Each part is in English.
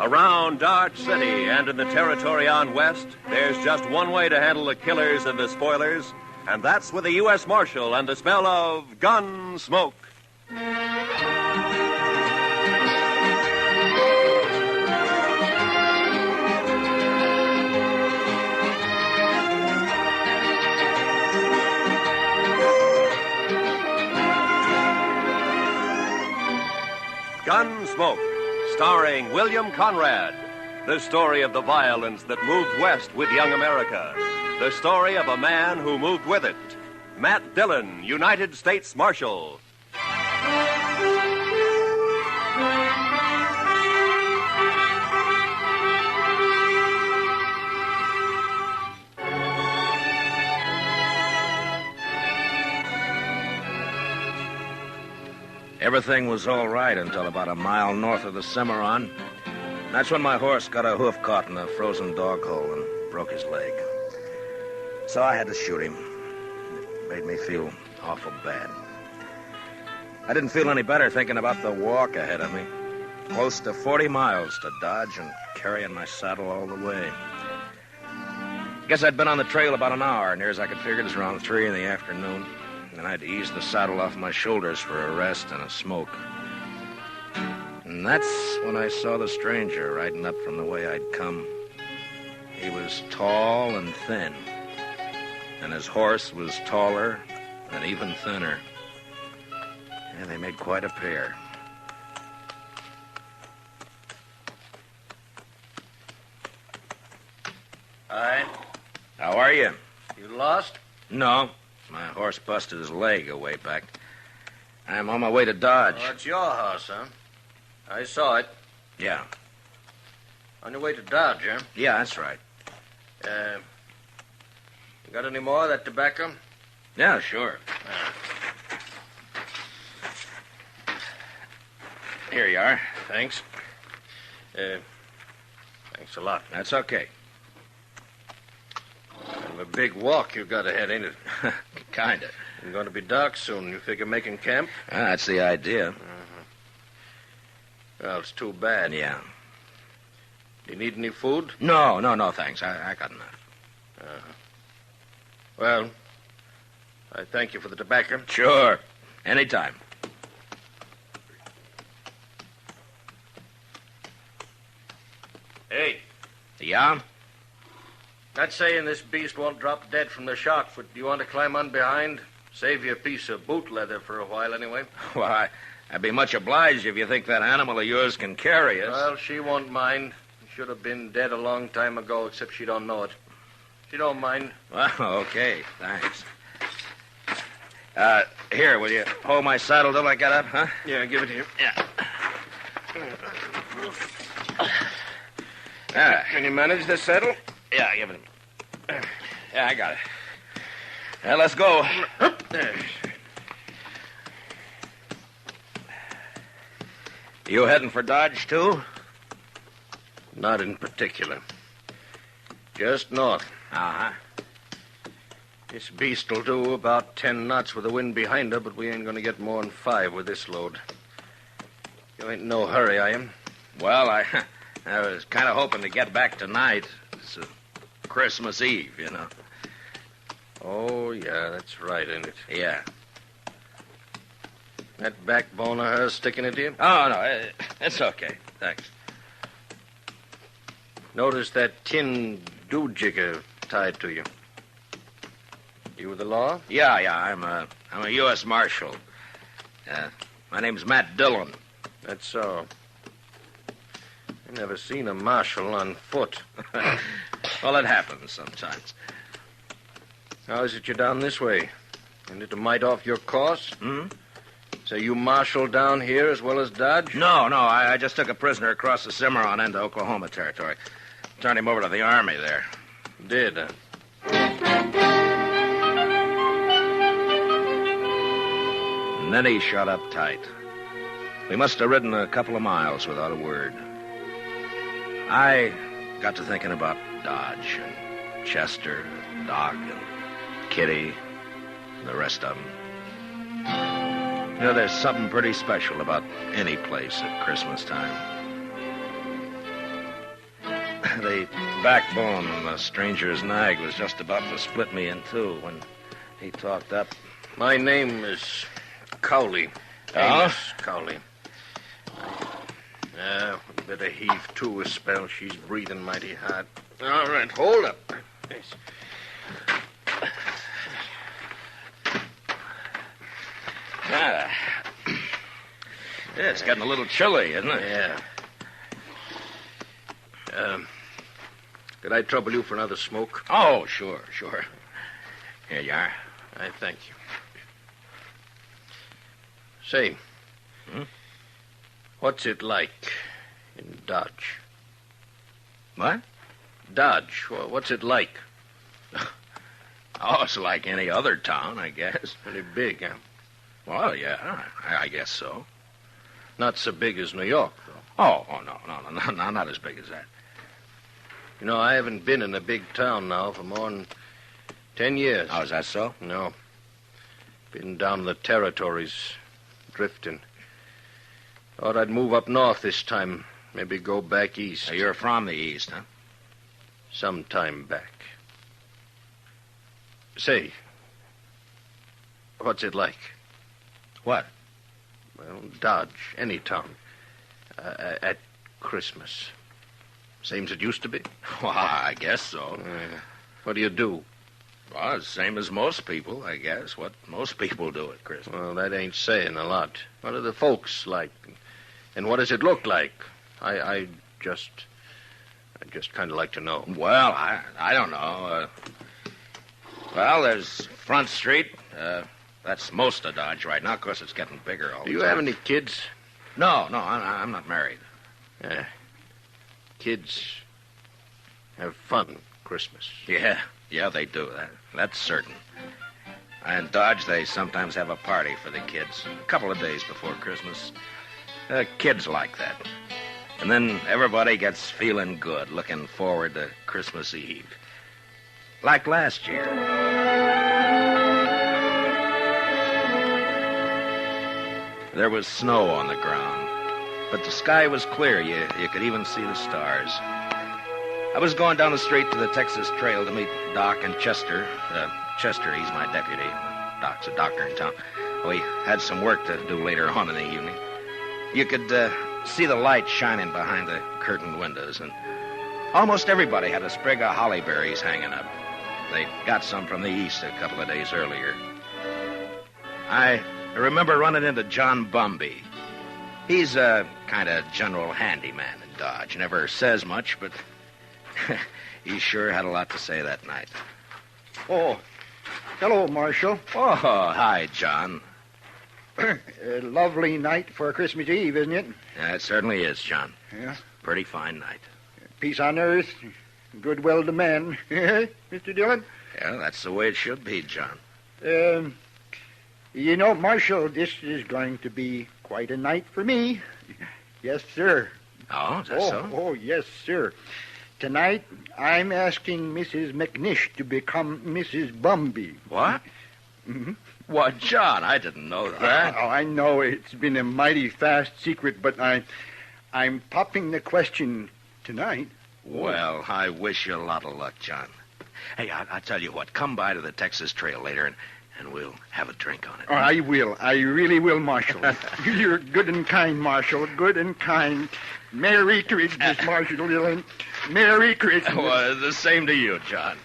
Around Dodge City and in the territory on west, there's just one way to handle the killers and the spoilers, and that's with a U.S. Marshal and the smell of Gunsmoke. Gunsmoke, starring William Conrad. The story of the violence that moved west with young America. The story of a man who moved with it. Matt Dillon, United States Marshal. Everything was all right until about a mile north of the Cimarron. That's when my horse got a hoof caught in a frozen dog hole and broke his leg. So I had to shoot him. It made me feel awful bad. I didn't feel any better thinking about the walk ahead of me. Close to 40 miles to Dodge and carrying my saddle all the way. Guess I'd been on the trail about an hour. Near as I could figure, it was around 3 in the afternoon. And I had to ease the saddle off my shoulders for a rest and a smoke. And that's when I saw the stranger riding up from the way I'd come. He was tall and thin. And his horse was taller and even thinner. And they made quite a pair. Hi. How are you? You lost? No. My horse busted his leg a way back. I'm on my way to Dodge. Oh, it's your house, huh? I saw it. Yeah. On your way to Dodge, huh? Yeah, that's right. You got any more of that tobacco? Yeah, sure. Here you are. Thanks. Thanks a lot. That's okay. Kind of a big walk you've got ahead, ain't it? Kinda. It's going to be dark soon. You figure making camp? That's the idea. Well, it's too bad. Yeah. Do you need any food? No, thanks. I got enough. Well, I thank you for the tobacco. Sure. Anytime. Hey. Yeah? Not saying this beast won't drop dead from the shock, but do you want to climb on behind? Save you a piece of boot leather for a while, anyway. Well, I'd be much obliged if you think that animal of yours can carry us. Well, she won't mind. She should have been dead a long time ago, except she don't know it. She don't mind. Well, okay. Thanks. Here, will you hold my saddle till I get up, huh? Yeah, give it here. Yeah. Can you manage the saddle? Yeah, give it to me. Yeah, I got it. Well, let's go. You heading for Dodge, too? Not in particular. Just north. Uh-huh. This beast'll do about 10 knots with the wind behind her, but we ain't gonna get more than 5 with this load. You ain't in no hurry, are you? Well, I was kind of hoping to get back tonight. It's Christmas Eve, you know. Oh, yeah, that's right, ain't it? Yeah. That backbone of hers sticking into you? Oh, no, it's okay. Thanks. Notice that tin do-jigger tied to you. You with the law? Yeah, I'm a U.S. Marshal. My name's Matt Dillon. That's so. I never seen a marshal on foot. Well, it happens sometimes. How is it you're down this way? Ain't it a mite off your course? So you marshal down here as well as Dodge? No, I just took a prisoner across the Cimarron into Oklahoma territory. Turned him over to the Army there. Did, huh? And then he shut up tight. We must have ridden a couple of miles without a word. I got to thinking about Dodge and Chester, and Doc, and Kitty, and the rest of them. You know, there's something pretty special about any place at Christmas time. the backbone on the stranger's nag was just about to split me in two when he talked up. My name is Cowley. Oh? Amos Cowley. We better heave to a spell. She's breathing mighty hard. All right, hold up. Yes. Yeah, it's getting a little chilly, isn't it? Yeah. Could I trouble you for another smoke? Oh, sure. Here you are. I thank you. Say, what's it like in Dodge? What? Dodge, what's it like? Oh, it's like any other town, I guess. Pretty big, huh? Well, yeah, I guess so. Not so big as New York, though. Oh, no, not as big as that. You know, I haven't been in a big town now for more than 10 years. Oh, is that so? No. Been down in the territories, drifting. Thought I'd move up north this time, maybe go back east. So you're from the east, huh? Some time back. Say, what's it like? What? Well, Dodge, any town. At Christmas. Same as it used to be? Well, I guess so. What do you do? Well, it's the same as most people, I guess. What most people do at Christmas. Well, that ain't saying a lot. What are the folks like? And what does it look like? I just kind of like to know. Well, I don't know. Well, there's Front Street. That's most of Dodge right now. Of course, it's getting bigger all the time. Do you have any kids? No, I'm not married. Kids have fun Christmas. Yeah, they do. That's certain. In Dodge, they sometimes have a party for the kids a couple of days before Christmas. Kids like that. And then everybody gets feeling good, looking forward to Christmas Eve. Like last year. There was snow on the ground, but the sky was clear. You could even see the stars. I was going down the street to the Texas Trail to meet Doc and Chester. Chester, he's my deputy. Doc's a doctor in town. We had some work to do later on in the evening. You could see the light shining behind the curtained windows, and almost everybody had a sprig of holly berries hanging up. They got some from the east a couple of days earlier. I remember running into John Bumby. He's a kind of general handyman in Dodge. Never says much, but he sure had a lot to say that night. Oh, hello, Marshal. Oh, hi, John. A lovely night for Christmas Eve, isn't it? Yeah, it certainly is, John. Yeah. Pretty fine night. Peace on earth, goodwill to men. Mr. Dillon? Yeah, that's the way it should be, John. You know, Marshal, this is going to be quite a night for me. Yes, sir. Oh, is that so? Oh, yes, sir. Tonight, I'm asking Mrs. McNish to become Mrs. Bumby. What? Mm-hmm. What, John? I didn't know that. Oh, I know it's been a mighty fast secret, but I'm popping the question tonight. Well, I wish you a lot of luck, John. Hey, I'll tell you what. Come by to the Texas Trail later, and we'll have a drink on it. Oh, I will. I really will, Marshal. You're good and kind, Marshal. Good and kind. Merry Christmas, Marshal Dillon. Merry Christmas. Well, the same to you, John.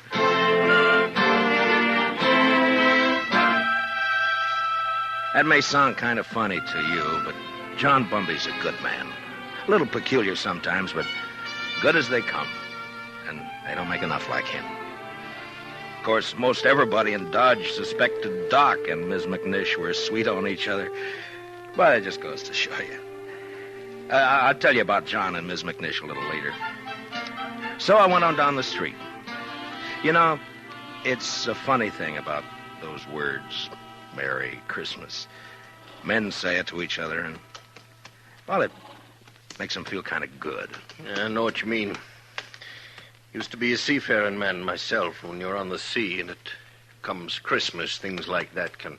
That may sound kind of funny to you, but John Bumby's a good man. A little peculiar sometimes, but good as they come. And they don't make enough like him. Of course, most everybody in Dodge suspected Doc and Ms. McNish were sweet on each other. But it just goes to show you. I'll tell you about John and Ms. McNish a little later. So I went on down the street. You know, it's a funny thing about those words, Merry Christmas. Men say it to each other, and, well, it makes them feel kind of good. Yeah, I know what you mean. Used to be a seafaring man myself. When you're on the sea and it comes Christmas, things like that can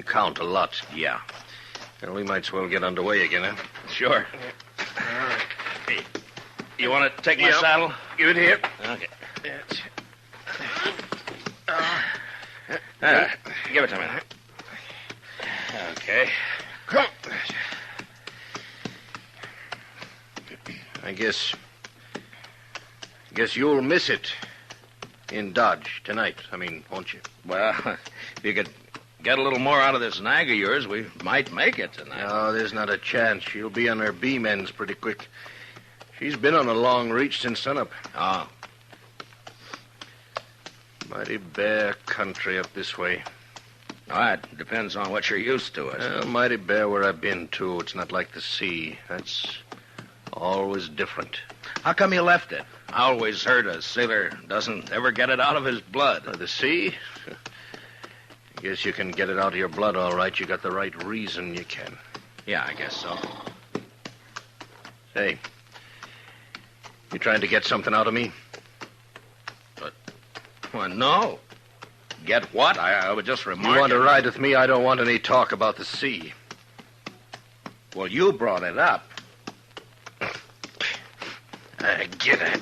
count a lot. Yeah. Well, we might as well get underway again, huh? Sure. All right. Hey. You want to take my saddle? Give it here. Okay. That's Give it to me. Okay. Come. I guess you'll miss it in Dodge tonight. Won't you? Well, if you could get a little more out of this nag of yours, we might make it tonight. No, there's not a chance. She'll be on her beam ends pretty quick. She's been on a long reach since sunup. Oh. Mighty bare country up this way. Oh, it depends on what you're used to, I suppose. Well, mighty bare where I've been, too. It's not like the sea. That's always different. How come you left it? I always heard a sailor doesn't ever get it out of his blood. The sea? Guess you can get it out of your blood, all right. You got the right reason you can. Yeah, I guess so. Hey, you trying to get something out of me? Well, no. Get what? I would just remark. You want to ride with me? I don't want any talk about the sea. Well, you brought it up. Get it.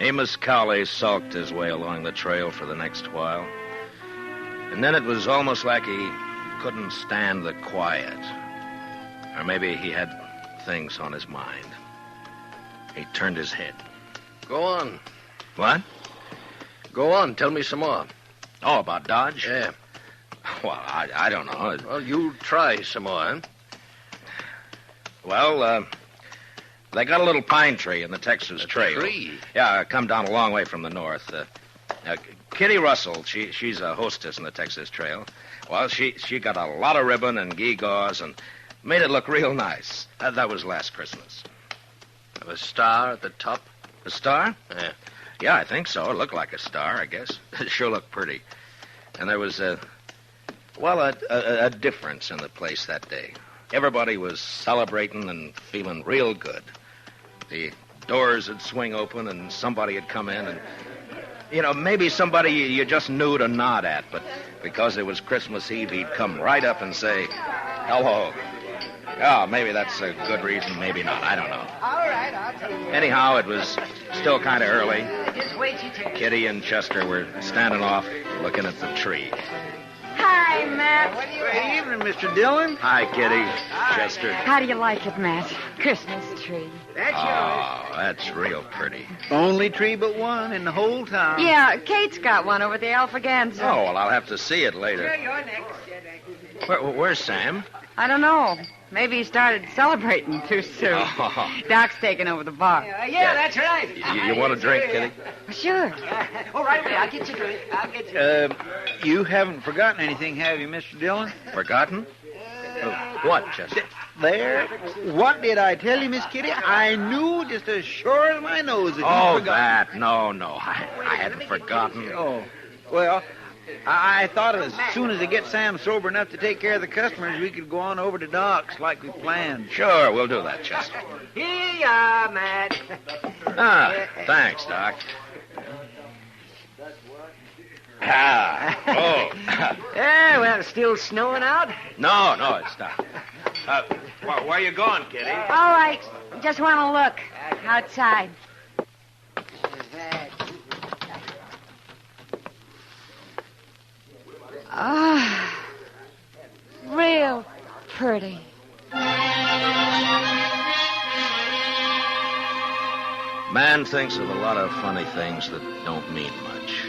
Amos Cowley sulked his way along the trail for the next while. And then it was almost like he couldn't stand the quiet. Or maybe he had things on his mind. He turned his head. Go on. What? Go on. Tell me some more. Oh, about Dodge? Yeah. Well, I don't know. Well, you try some more, huh? Well, they got a little pine tree in the Texas Trail. Tree? Yeah, come down a long way from the north. Kitty Russell, she's a hostess in the Texas Trail. Well, she got a lot of ribbon and gewgaws and made it look real nice. That was last Christmas. A star at the top? A star? Yeah. Yeah, I think so. It looked like a star, I guess. It sure looked pretty. And there was a difference in the place that day. Everybody was celebrating and feeling real good. The doors would swing open and somebody would come in and, maybe somebody you just knew to nod at, but because it was Christmas Eve, he'd come right up and say, hello. Oh, maybe that's a good reason, maybe not. I don't know. All right, I'll tell you. Anyhow, it was still kind of early. Just wait till you take it. Kitty and Chester were standing off looking at the tree. Hi, Matt. Good evening, Mr. Dillon. Hi, Kitty. Chester. How do you like it, Matt? Christmas tree. That's Oh, that's real pretty. Only tree but one in the whole town. Yeah, Kate's got one over the Alfaganza. Oh, well, I'll have to see it later. You're next. Where's Sam? I don't know. Maybe he started celebrating too soon. Oh. Doc's taking over the bar. Yeah, that's right. You want a drink, Kitty? Sure. All right, I'll get you a drink. I'll get you. You haven't forgotten anything, have you, Mr. Dillon? Forgotten? What, Chester? There. What did I tell you, Miss Kitty? I knew just as sure as my nose that you forgot. That. No. I hadn't forgotten. Oh, well, I thought as soon as they get Sam sober enough to take care of the customers, we could go on over to Doc's like we planned. Sure, we'll do that, Chester. Here you are, Matt. Thanks, Doc. Yeah, well, it's still snowing out. No, it's not. Where you going, Kitty? All right. Just want to look outside. Real pretty. Man thinks of a lot of funny things that don't mean much.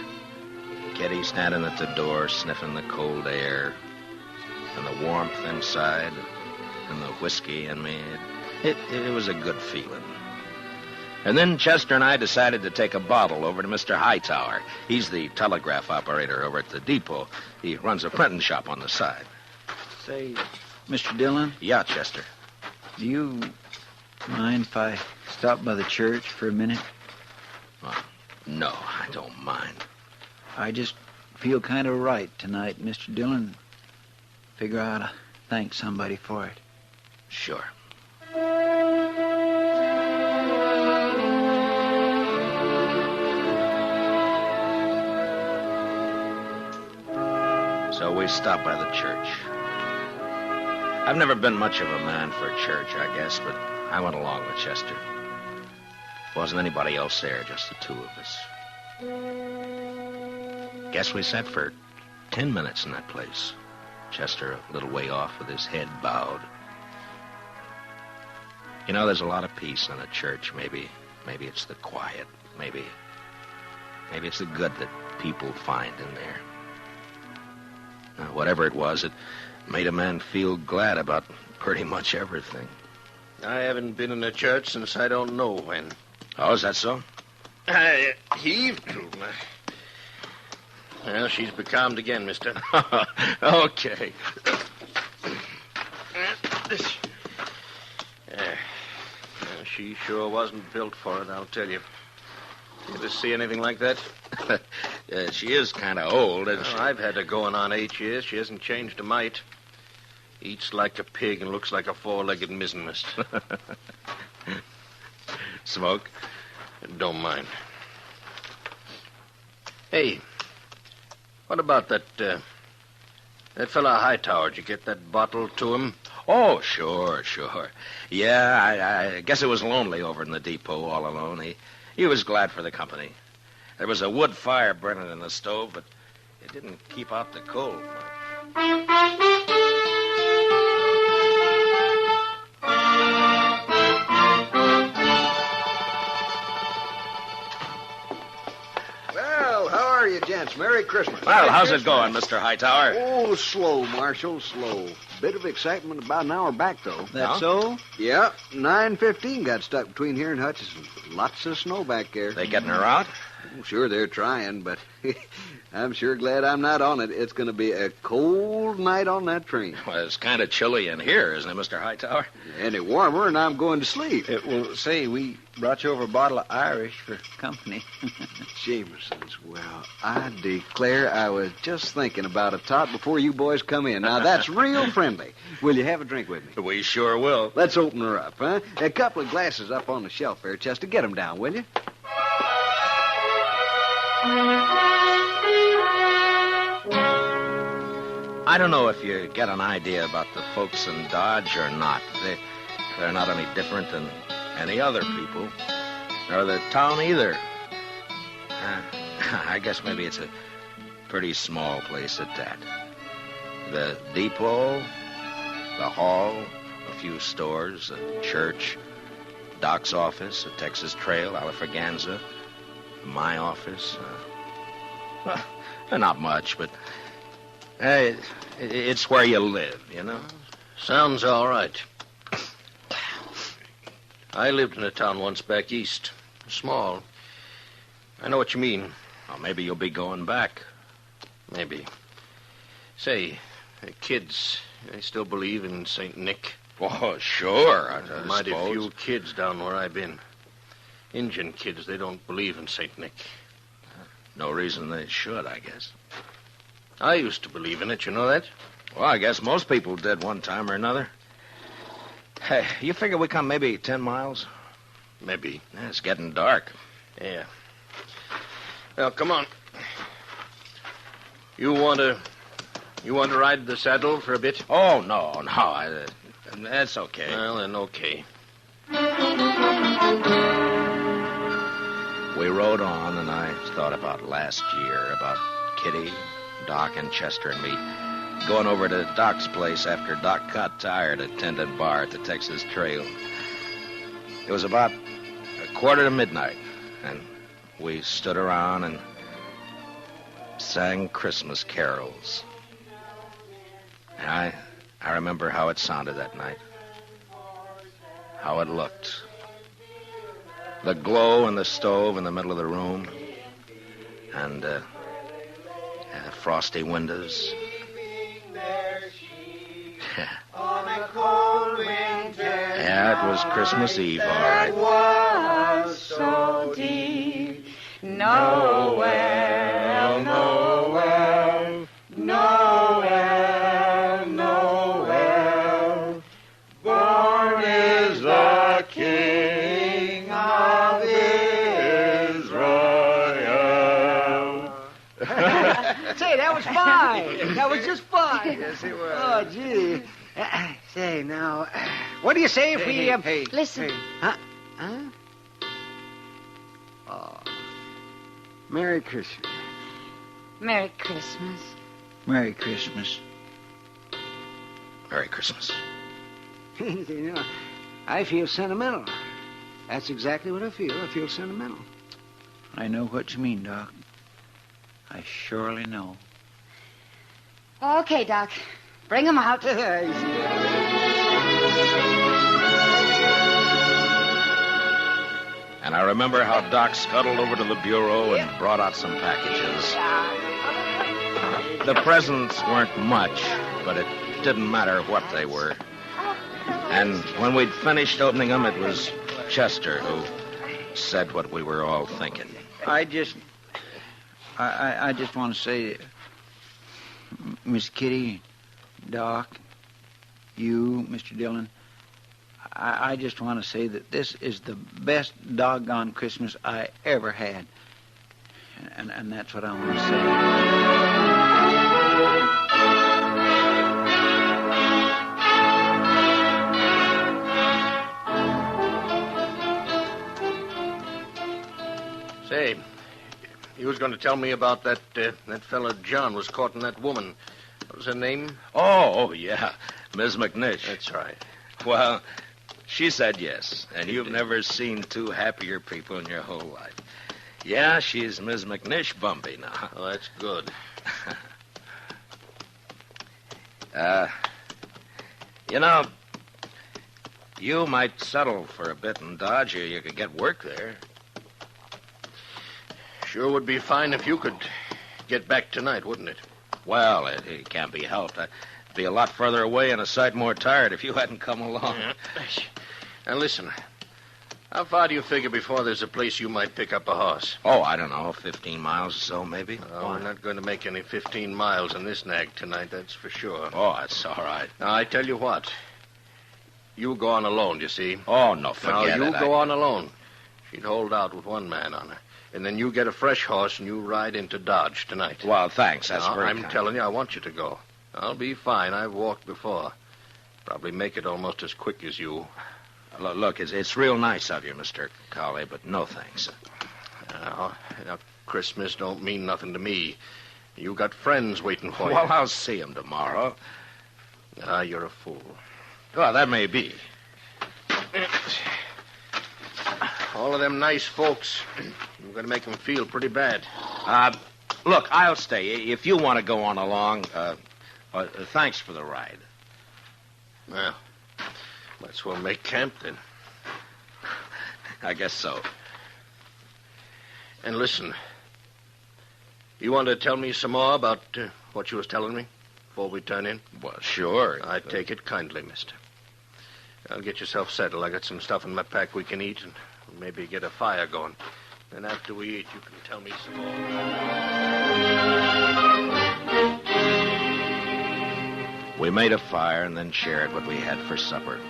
Kitty standing at the door, sniffing the cold air, and the warmth inside, and the whiskey in me. It was a good feeling. And then Chester and I decided to take a bottle over to Mr. Hightower. He's the telegraph operator over at the depot. He runs a printing shop on the side. Say, Mr. Dillon, Yeah, Chester. do you mind if I stop by the church for a minute? No, I don't mind. I just feel kind of right tonight, Mr. Dillon. Figure I ought to thank somebody for it. Sure. So we stopped by the church. I've never been much of a man for church, I guess, but I went along with Chester. Wasn't anybody else there, just the two of us. Guess we sat for 10 minutes in that place. Chester a little way off with his head bowed. You know, there's a lot of peace in a church. Maybe it's the quiet. Maybe it's the good that people find in there. Now, whatever it was, it made a man feel glad about pretty much everything. I haven't been in a church since I don't know when. Oh, is that so? I heaved to. Well, she's becalmed again, mister. Okay. She sure wasn't built for it, I'll tell you. You ever see anything like that? She is kind of old, isn't she? I've had her going on 8 years. She hasn't changed a mite. Eats like a pig and looks like a four-legged mizzenmast. Smoke? Don't mind. Hey, what about that fella Hightower? Did you get that bottle to him? Oh, sure. Yeah, I guess it was lonely over in the depot all alone. He was glad for the company. There was a wood fire burning in the stove, but it didn't keep out the cold much. Well, how are you, gents? Merry Christmas. Well, how's it going, Mr. Hightower? Oh, slow, Marshal, slow. Bit of excitement about an hour back, though. That so? Yeah, 9:15 got stuck between here and Hutchison. Lots of snow back there. They getting her out? Oh, sure, they're trying, but I'm sure glad I'm not on it. It's going to be a cold night on that train. Well, it's kind of chilly in here, isn't it, Mr. Hightower? Any warmer, and I'm going to sleep. Well, say, we brought you over a bottle of Irish for company. Jameson's. Well, I declare I was just thinking about a tot before you boys come in. Now, that's real friendly. Will you have a drink with me? We sure will. Let's open her up, huh? A couple of glasses up on the shelf there, Chester. Get them down, will you? I don't know if you get an idea about the folks in Dodge or not. They're not any different than any other people, nor the town either. I guess maybe it's a pretty small place at that. The depot, the hall, a few stores, a church, Doc's office, a Texas Trail, Alafraganza, my office. Not much, but it's where you live, you know? Sounds all right. I lived in a town once back east. Small. I know what you mean. Well, maybe you'll be going back. Maybe. Say, the kids, they still believe in St. Nick? Oh, sure, I Mighty suppose. few kids down where I've been. Injun kids, they don't believe in St. Nick. No reason they should, I guess. I used to believe in it, you know that? Well, I guess most people did one time or another. Hey, you figure we come maybe 10 miles? Maybe. Yeah, it's getting dark. Yeah. Well, come on. You want to ride the saddle for a bit? Oh, no. That's okay. Well, then, okay. We rode on, and I thought about last year, about Kitty, Doc, and Chester and me going over to Doc's place after Doc got tired at tending bar at the Texas Trail. It was about 1:45, and we stood around and sang Christmas carols. And I remember how it sounded that night, how it looked. The glow in the stove in the middle of the room, and the frosty windows. it was Christmas Eve, all right. Was so deep. Noel, Noel, Noel, Noel. Born is the King of Israel. Say, that was fine. That was just fine. Yes, it was. Oh, gee. Say, now, what do you say if we... Listen. Huh? Oh. Merry Christmas. Merry Christmas. Merry Christmas. Merry Christmas. You know, I feel sentimental. That's exactly what I feel. I feel sentimental. I know what you mean, Doc. I surely know. Okay, Doc. Bring him out. And I remember how Doc scuttled over to the bureau and brought out some packages. The presents weren't much, but it didn't matter what they were. And when we'd finished opening them, it was Chester who said what we were all thinking. I just want to say, Miss Kitty, Doc, you, Mr. Dillon, I just want to say that this is the best doggone Christmas I ever had. And that's what I want to say. Say, you was going to tell me about that fella John was courting that woman. What was her name? Oh, yeah, Ms. McNish. That's right. Well, she said yes, and you've never seen two happier people in your whole life. Yeah, she's Ms. McNish Bumpy now. Oh, that's good. You know, you might settle for a bit in Dodge, or you could get work there. Sure would be fine if you could get back tonight, wouldn't it? Well, it can't be helped. I'd be a lot further away and a sight more tired if you hadn't come along. Yeah. Now, listen. How far do you figure before there's a place you might pick up a horse? Oh, I don't know, 15 miles or so, maybe. Oh, we're not going to make any 15 miles in this nag tonight, that's for sure. Oh, that's all right. Now, I tell you what. You go on alone, you see. Oh, no, forget it. Now, you go on alone. She'd hold out with one man on her. And then you get a fresh horse and you ride into Dodge tonight. Well, thanks. That's very I'm kind. telling you, I want you to go. I'll be fine. I've walked before. Probably make it almost as quick as you. Look, it's real nice of you, Mr. Cowley, but no thanks. Now, Christmas don't mean nothing to me. You got friends waiting for you. Well, I'll see him tomorrow. You're a fool. Well, that may be. All of them nice folks. You're going to make them feel pretty bad. Look, I'll stay. If you want to go on along, thanks for the ride. Well, might as well make camp then. I guess so. And listen, you want to tell me some more about what you was telling me before we turn in? Well, sure. I take it kindly, mister. I'll get yourself settled. I got some stuff in my pack we can eat and maybe get a fire going. Then after we eat, you can tell me some more. We made a fire and then shared what we had for supper.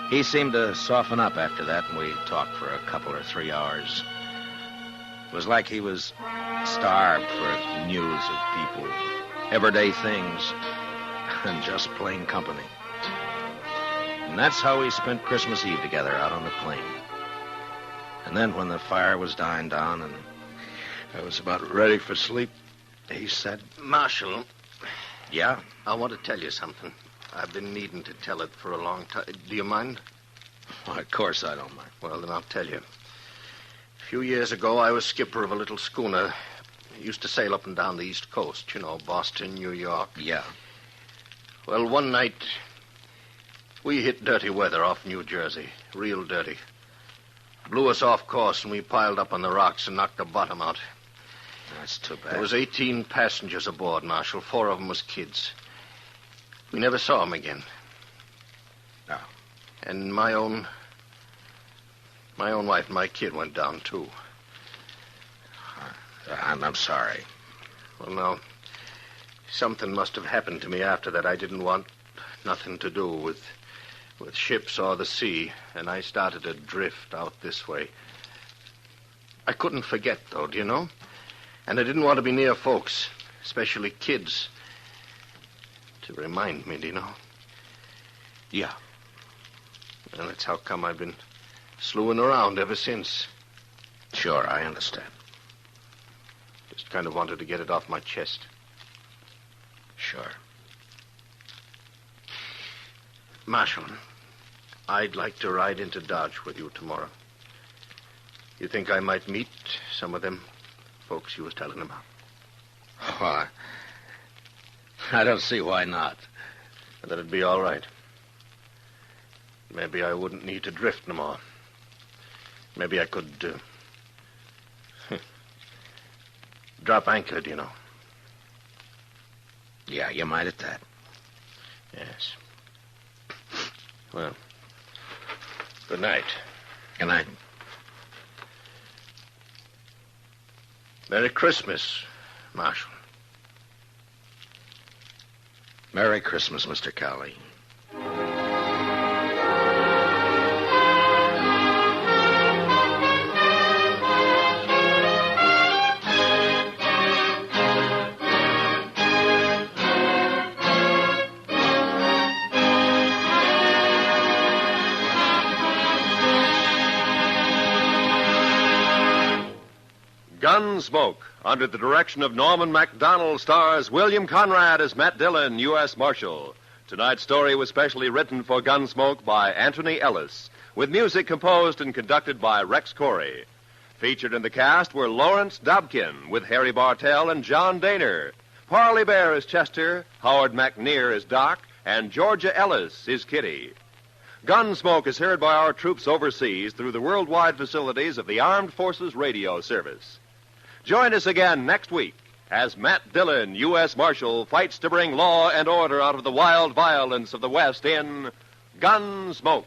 He seemed to soften up after that, and we talked for a couple or 3 hours. It was like he was starved for news of people, everyday things, and just plain company. And that's how we spent Christmas Eve together out on the plain. And then when the fire was dying down and I was about ready for sleep, he said, Marshal. Yeah? I want to tell you something. I've been needing to tell it for a long time. Do you mind? Well, of course I don't mind. Well, then I'll tell you. A few years ago, I was skipper of a little schooner. I used to sail up and down the East Coast, you know, Boston, New York. Yeah. Well, one night, we hit dirty weather off New Jersey. Real dirty. Blew us off course, and we piled up on the rocks and knocked the bottom out. That's too bad. There was 18 passengers aboard, Marshal. 4 of them was kids. We never saw them again. No. And my own wife and my kid went down, too. I'm sorry. Well, now, something must have happened to me after that. I didn't want nothing to do with ships or the sea, and I started to drift out this way. I couldn't forget, though, do you know? And I didn't want to be near folks, especially kids, to remind me, do you know? Yeah. And that's how come I've been slewing around ever since. Sure, I understand. Just kind of wanted to get it off my chest. Sure. Marshal, I'd like to ride into Dodge with you tomorrow. You think I might meet some of them folks you was telling about? Well, I don't see why not. That'd be all right. Maybe I wouldn't need to drift no more. Maybe I could, drop anchor, do you know? Yeah, you might at that. Yes. Well, good night. Good night. Merry Christmas, Marshal. Merry Christmas, Mr. Cowley. Gunsmoke, under the direction of Norman MacDonald, stars William Conrad as Matt Dillon, U.S. Marshal. Tonight's story was specially written for Gunsmoke by Anthony Ellis, with music composed and conducted by Rex Corey. Featured in the cast were Lawrence Dobkin, with Harry Bartell and John Daner. Parley Bear as Chester, Howard McNear as Doc, and Georgia Ellis is Kitty. Gunsmoke is heard by our troops overseas through the worldwide facilities of the Armed Forces Radio Service. Join us again next week as Matt Dillon, U.S. Marshal, fights to bring law and order out of the wild violence of the West in Gunsmoke.